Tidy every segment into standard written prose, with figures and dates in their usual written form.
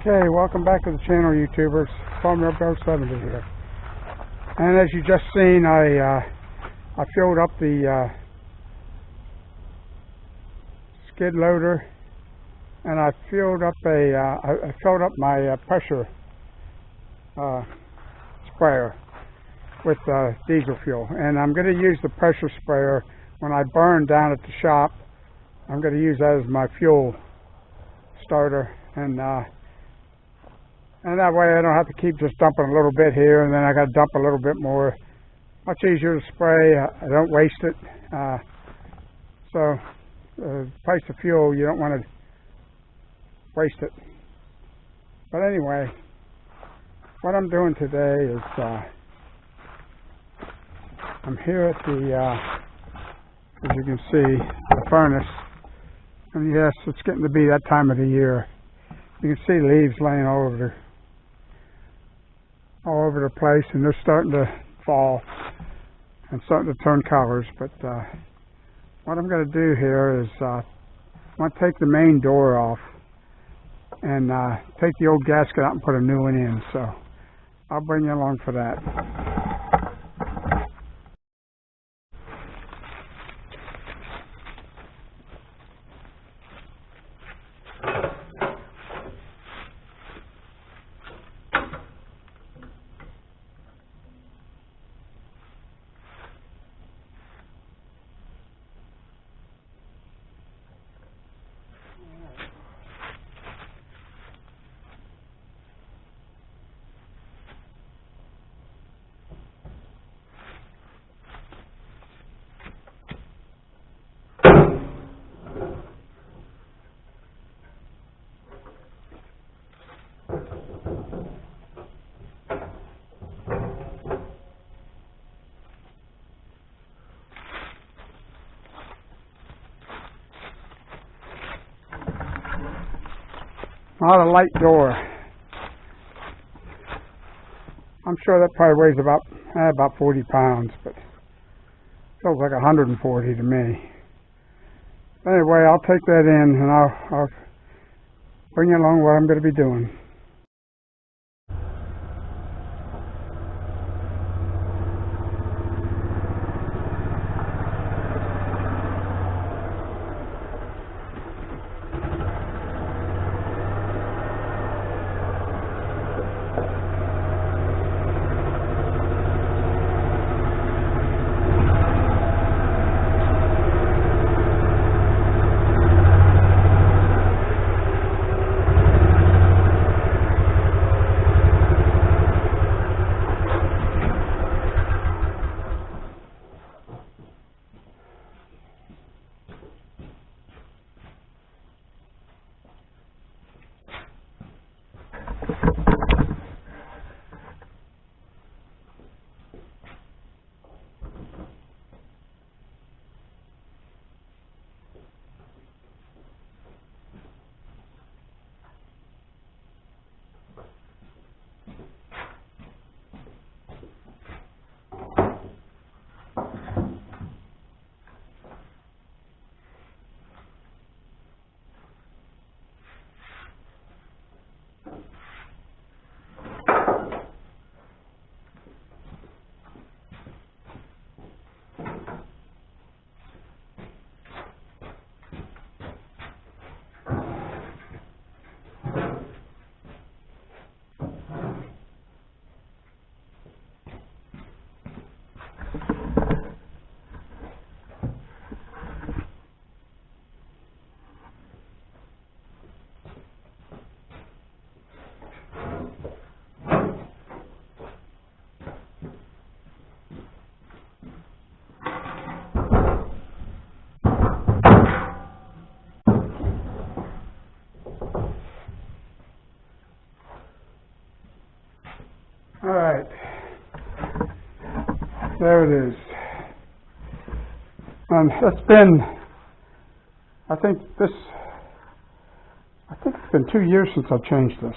Okay, welcome back to the channel, YouTubers. Farmer Bear 70 here. And as you just seen, I filled up the skid loader, and I filled up my pressure sprayer with diesel fuel. And I'm going to use the pressure sprayer when I burn down at the shop. I'm going to use that as my fuel starter, and that way I don't have to keep just dumping a little bit here and then I got to dump a little bit more. Much easier to spray. I don't waste it. So the price of fuel, you don't want to waste it. But anyway, what I'm doing today is I'm here at the, as you can see, the furnace. And yes, it's getting to be that time of the year. You can see leaves laying all over the place, and they're starting to fall and starting to turn colors. But what I'm going to do here is I'm going to take the main door off and take the old gasket out and put a new one in. So I'll bring you along for that. Not a light door. I'm sure that probably weighs about 40 pounds, but feels like 140 to me. Anyway, I'll take that in and I'll bring you along what I'm going to be doing. All right, there it is. It's been, I think it's been 2 years since I changed this.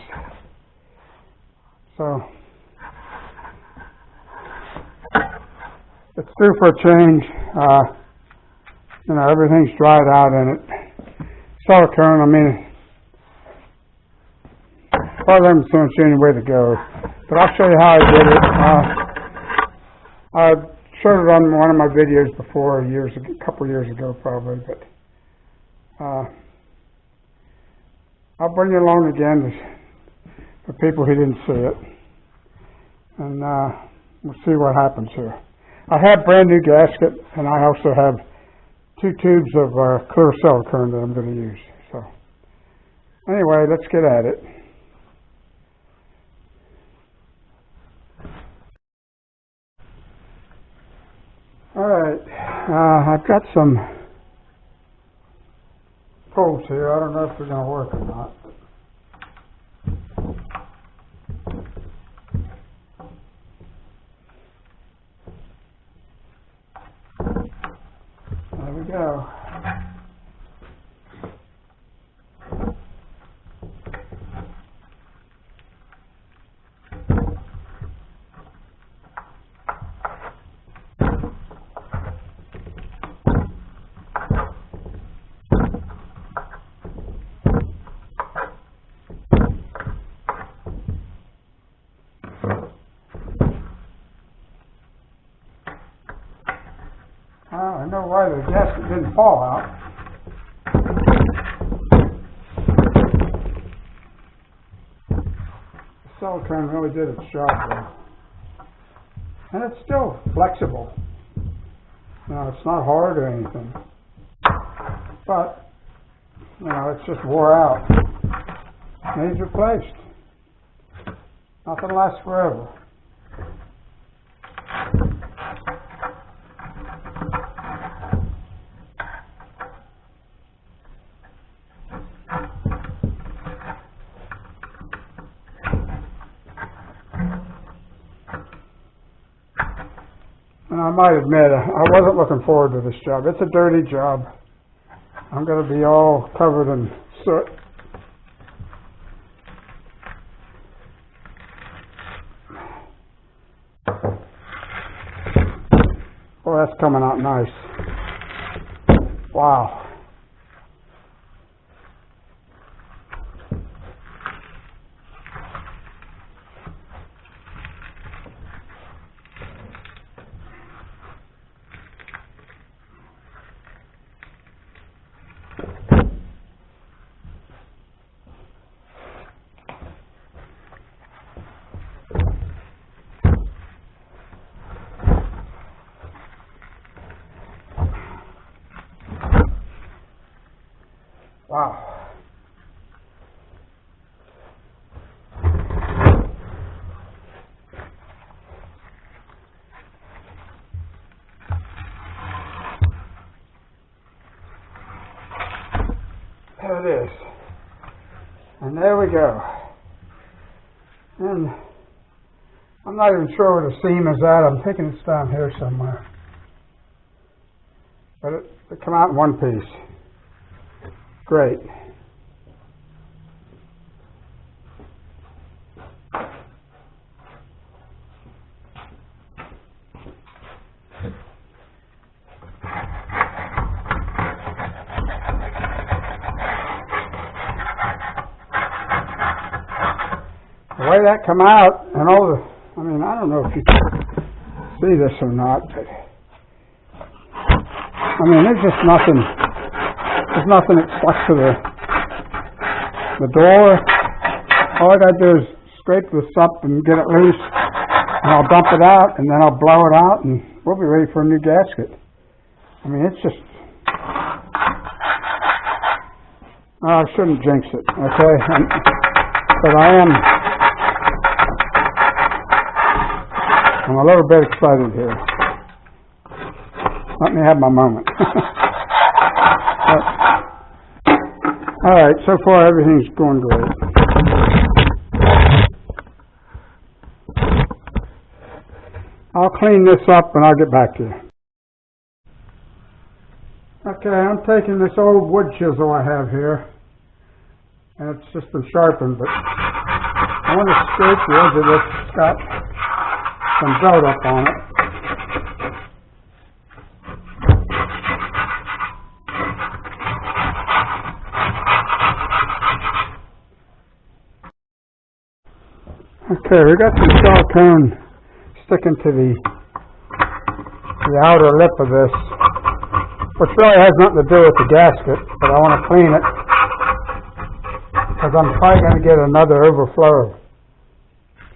So it's due for a change. Everything's dried out in it. Saw a turn. I mean, far as I'm concerned, it's the only way to go. But I'll show you how I did it. I showed it on one of my videos before, a couple years ago probably, but I'll bring you along again for people who didn't see it, and we'll see what happens here. I have brand new gasket, and I also have 2 tubes of clear silicone that I'm going to use. So anyway, let's get at it. All right, I've got some poles here. I don't know if they're going to work or not. There we go. I know why the gasket didn't fall out. The silicone really did its job though. And it's still flexible. It's not hard or anything. But, it's just wore out. Needs replaced. Nothing lasts forever. And I might admit, I wasn't looking forward to this job. It's a dirty job. I'm going to be all covered in soot. Boy, that's coming out nice. Wow. Wow. There it is. And there we go. And I'm not even sure where the seam is at. I'm thinking it's down here somewhere. But it come out in one piece. Great. The way that come out, and all the, I don't know if you can see this or not, but there's just nothing. There's nothing that stuck to the door. All I got to do is scrape this up and get it loose, and I'll dump it out, and then I'll blow it out, and we'll be ready for a new gasket. It's just... I shouldn't jinx it, okay? But I'm a little bit excited here. Let me have my moment. All right, so far everything's going great. I'll clean this up and I'll get back to you. Okay, I'm taking this old wood chisel I have here, and it's just been sharpened, but I want to scrape the edge of this. It's got some buildup on it. Okay, we got some silicone sticking to the outer lip of this, which really has nothing to do with the gasket, but I want to clean it because I'm probably going to get another overflow of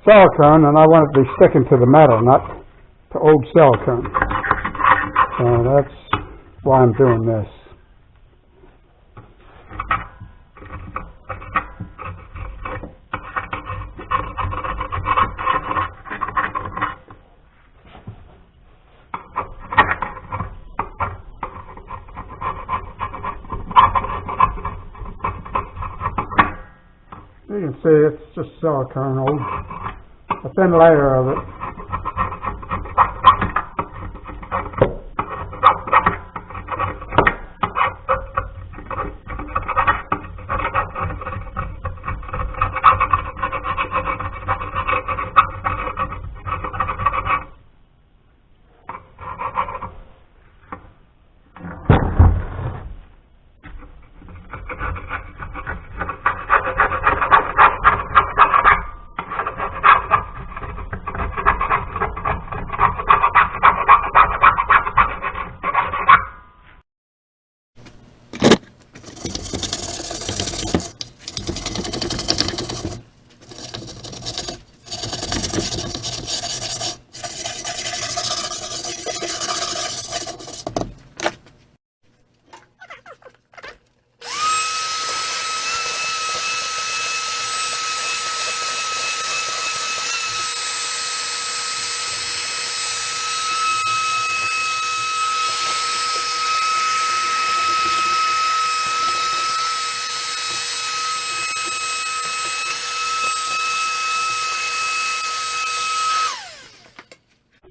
silicone, and I want it to be sticking to the metal, not to old silicone. So that's why I'm doing this. You can see it's just silicone, a thin layer of it.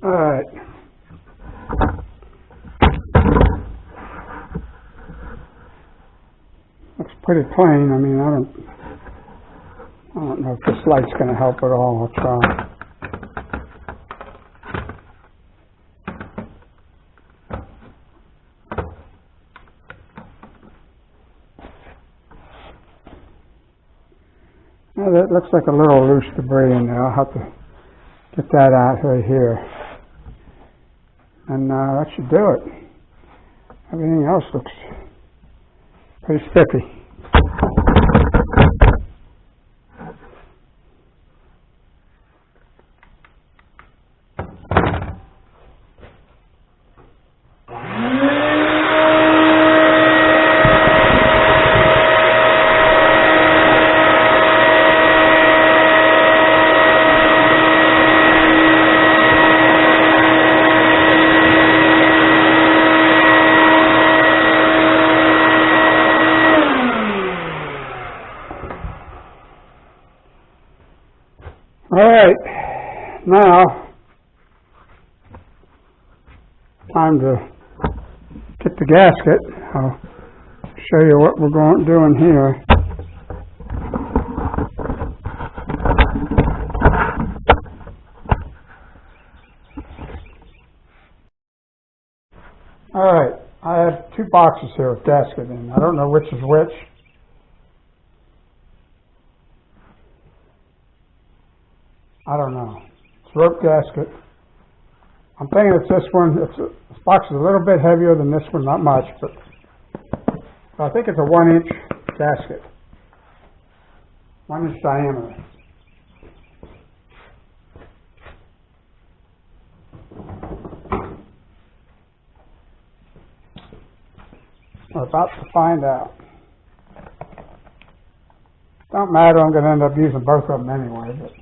Alright. Looks pretty plain. I mean, I don't know if this light's going to help at all. I'll try. Now that looks like a little loose debris in there. I'll have to get that out right here. And that should do it. Everything else looks pretty spiffy. Alright, now, time to get the gasket. I'll show you what we're doing here. Alright, I have two boxes here with gasket in. I don't know which is which. I don't know. It's rope gasket. I'm thinking it's this one. This box is a little bit heavier than this one, not much, but I think it's a 1-inch gasket. 1-inch diameter. We're about to find out. Don't matter, I'm going to end up using both of them anyway. But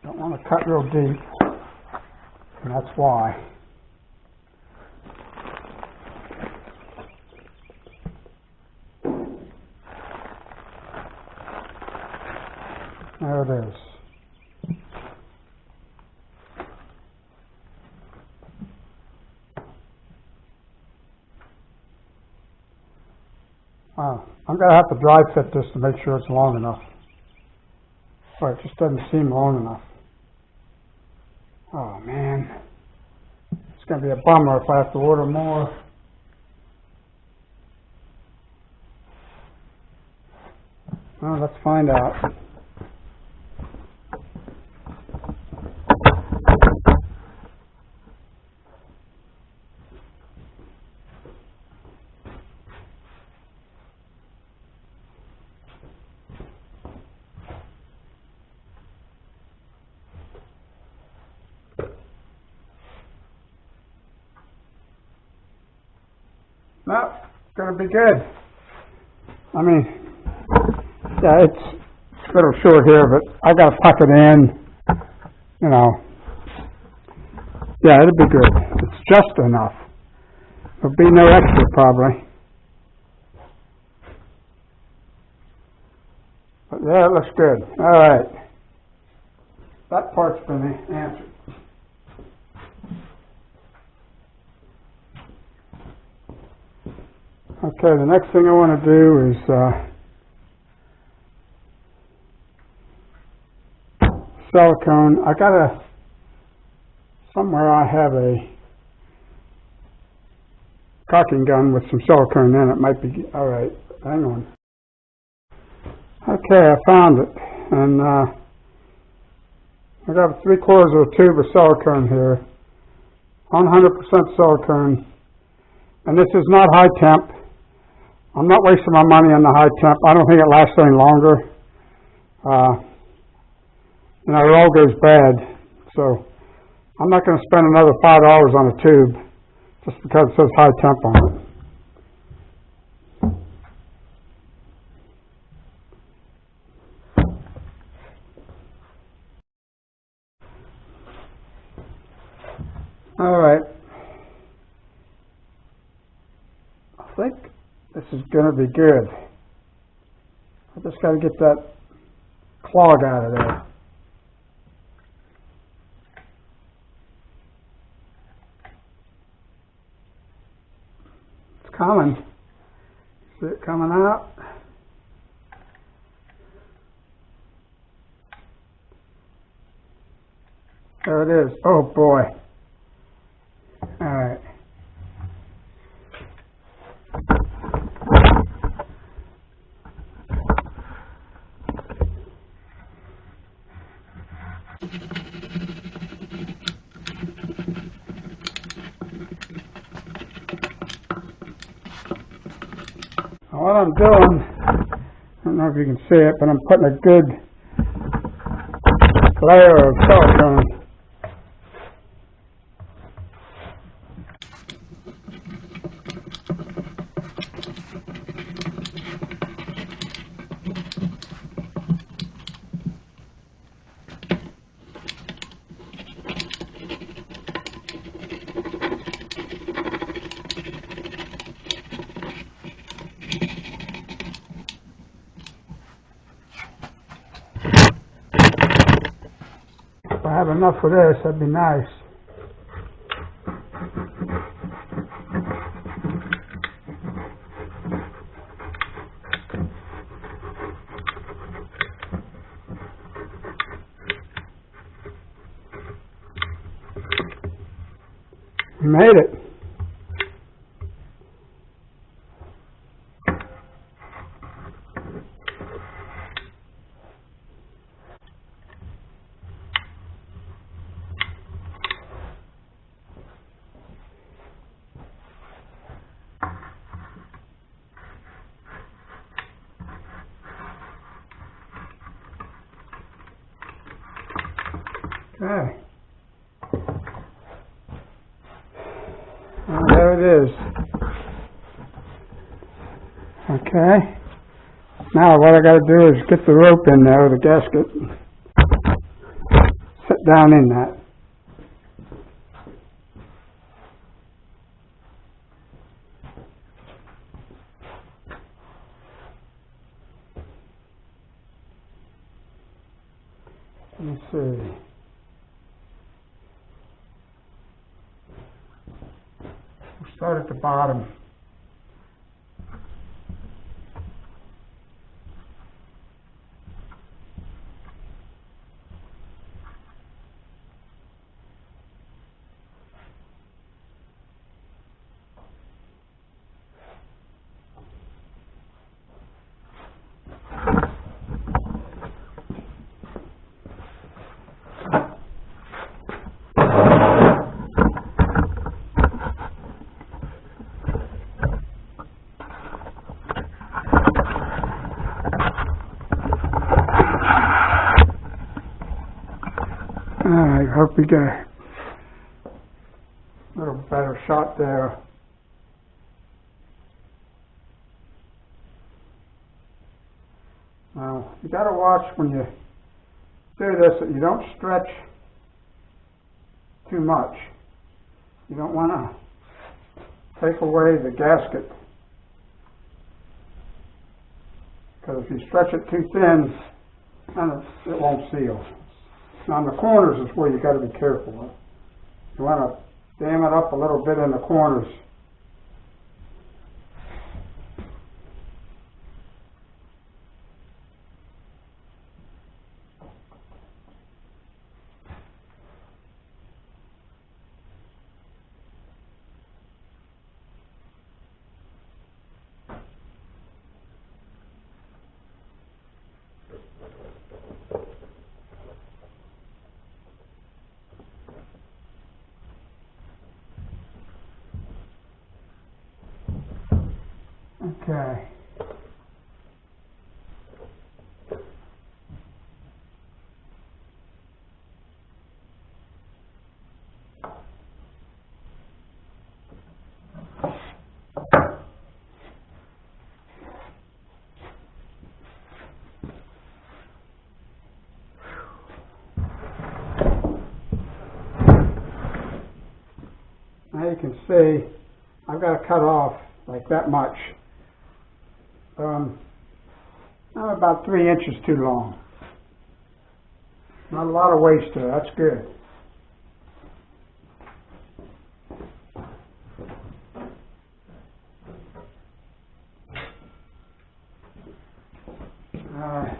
don't want to cut real deep, and that's why. There it is. Wow, I'm going to have to dry fit this to make sure it's long enough. Well, it just doesn't seem long enough. Oh man, it's going to be a bummer if I have to order more. Well, let's find out. No, it's going to be good. I mean, yeah, it's a little short here, but I got to tuck it in, you know. Yeah, it'll be good. It's just enough. There'll be no extra, probably. But yeah, it looks good. All right. That part's been answered. Okay, the next thing I want to do is silicone. Somewhere I have a caulking gun with some silicone in it. Might be, all right, hang on. Okay, I found it. And I got 3/4 of a tube of silicone here. 100% silicone. And this is not high temp. I'm not wasting my money on the high temp. I don't think it lasts any longer. You know, it all goes bad. So I'm not going to spend another $5 on a tube just because it says high temp on it. All right. I think this is going to be good. I just got to get that clog out of there. It's coming. See it coming out? There it is. Oh boy. All right. What I'm doing, I don't know if you can see it, but I'm putting a good layer of silicone. If I have enough of this, that'd be nice. We made it. Okay. And there it is. Okay. Now what I got to do is get the rope in there, the gasket. Sit down in that. Let me see. We'll start at the bottom. hope we get a little better shot there. Now, you got to watch when you do this that you don't stretch too much. You don't want to take away the gasket, because if you stretch it too thin, then it won't seal. Now, in the corners is where you got to be careful. You want to dam it up a little bit in the corners. Okay. Now you can see I've got to cut off like that much. I'm about 3 inches too long. Not a lot of waste to it. That's good. I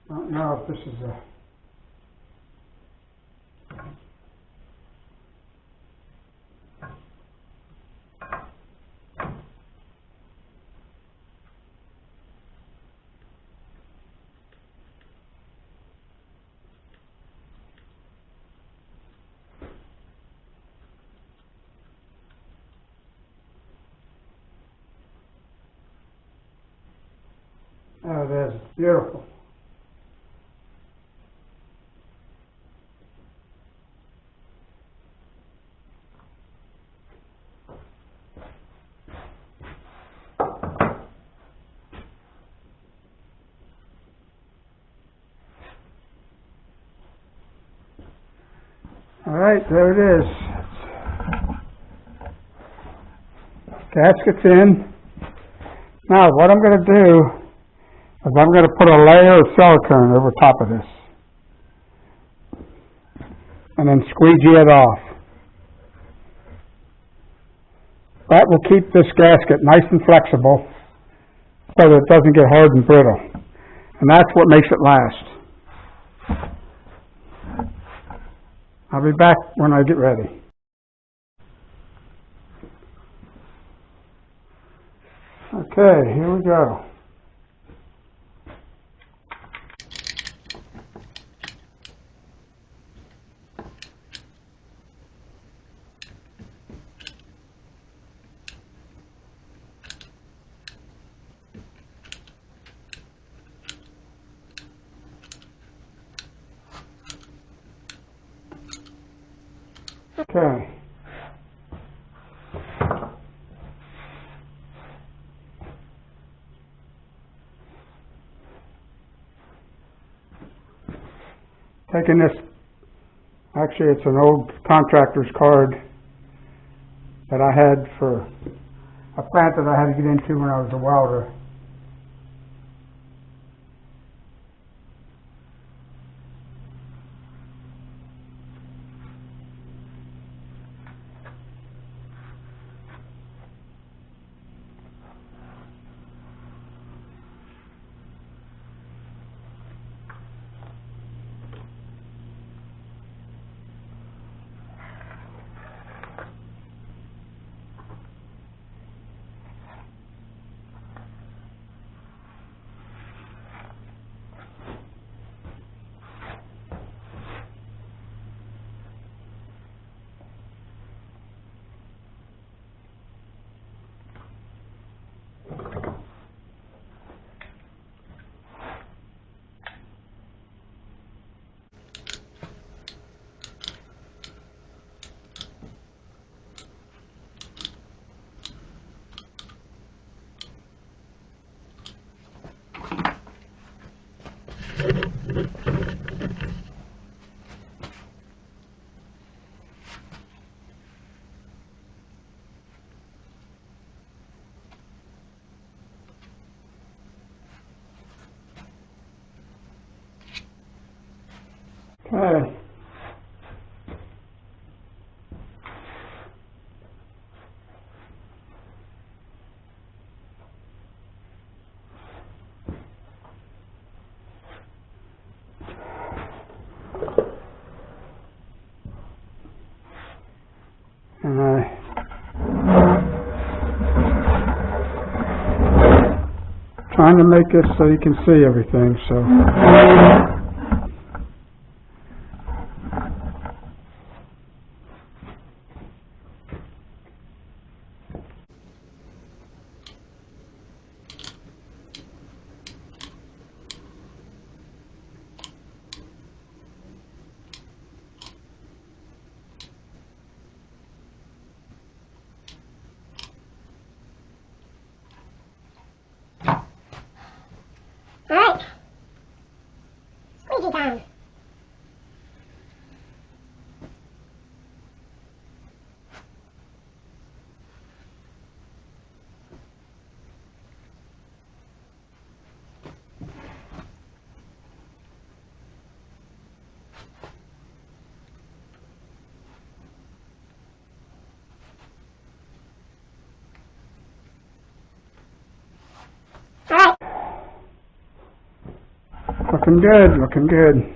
don't know if this is a... Oh, it is. It's beautiful. All right, there it is. Gasket's in. Now, what I'm going to do is I'm going to put a layer of silicone over top of this and then squeegee it off. That will keep this gasket nice and flexible so that it doesn't get hard and brittle. And that's what makes it last. I'll be back when I get ready. Okay, here we go. Okay. Taking this, actually it's an old contractor's card that I had for a plant that I had to get into when I was a welder. Okay. Trying to make this so you can see everything, so. Alright. Squeegee time. Alright. Looking good, looking good.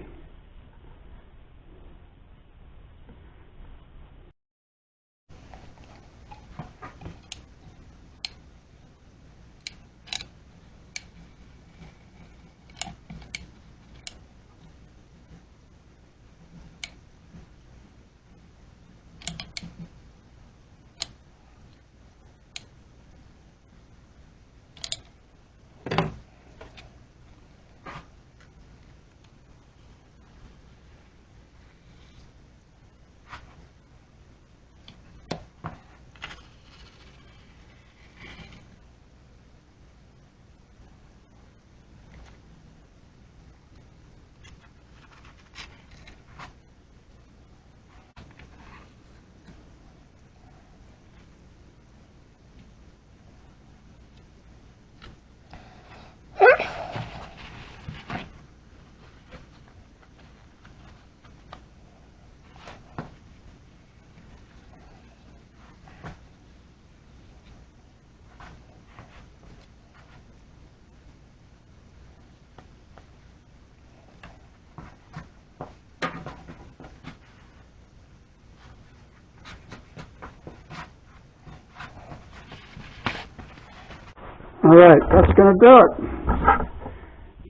Alright, that's going to do it.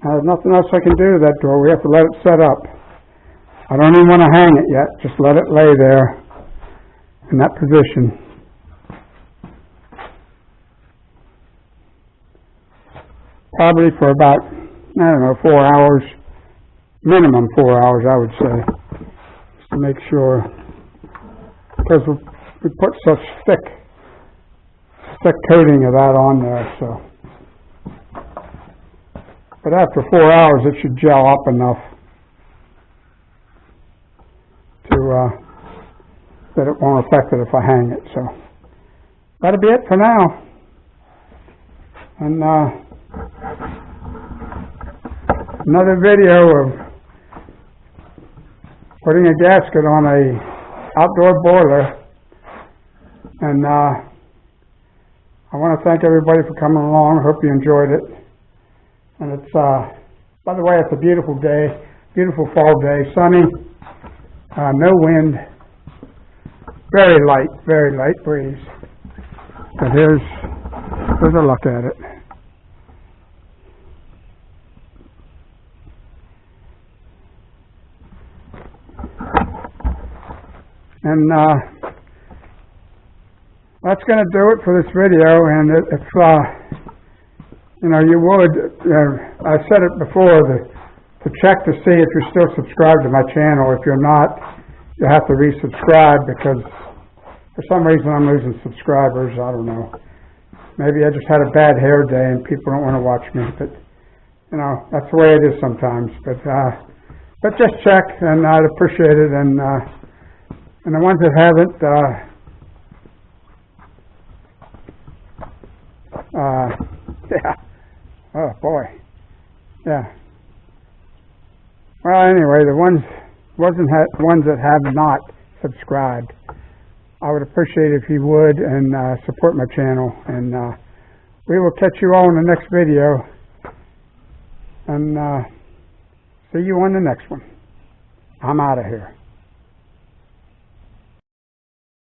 There's nothing else I can do to that door. We have to let it set up. I don't even want to hang it yet. Just let it lay there in that position. Probably for about, 4 hours. Minimum 4 hours, I would say. Just to make sure. Because we put such thick coating of that on there, so. But after 4 hours, it should gel up enough to that it won't affect it if I hang it. So that'll be it for now. And another video of putting a gasket on a outdoor boiler. And I want to thank everybody for coming along. I hope you enjoyed it. And it's, by the way, it's a beautiful day, beautiful fall day, sunny, no wind, very light breeze. But here's a look at it. And that's going to do it for this video. And if you would, I said it before, to check to see if you're still subscribed to my channel. If you're not, you have to resubscribe because for some reason I'm losing subscribers. I don't know. Maybe I just had a bad hair day and people don't want to watch me. But, that's the way it is sometimes. But just check, and I'd appreciate it. And the ones that haven't, yeah. Oh boy. Yeah. Well, anyway, the ones ones that have not subscribed. I would appreciate it if you would, and support my channel. And we will catch you all in the next video, and see you on the next one. I'm out of here.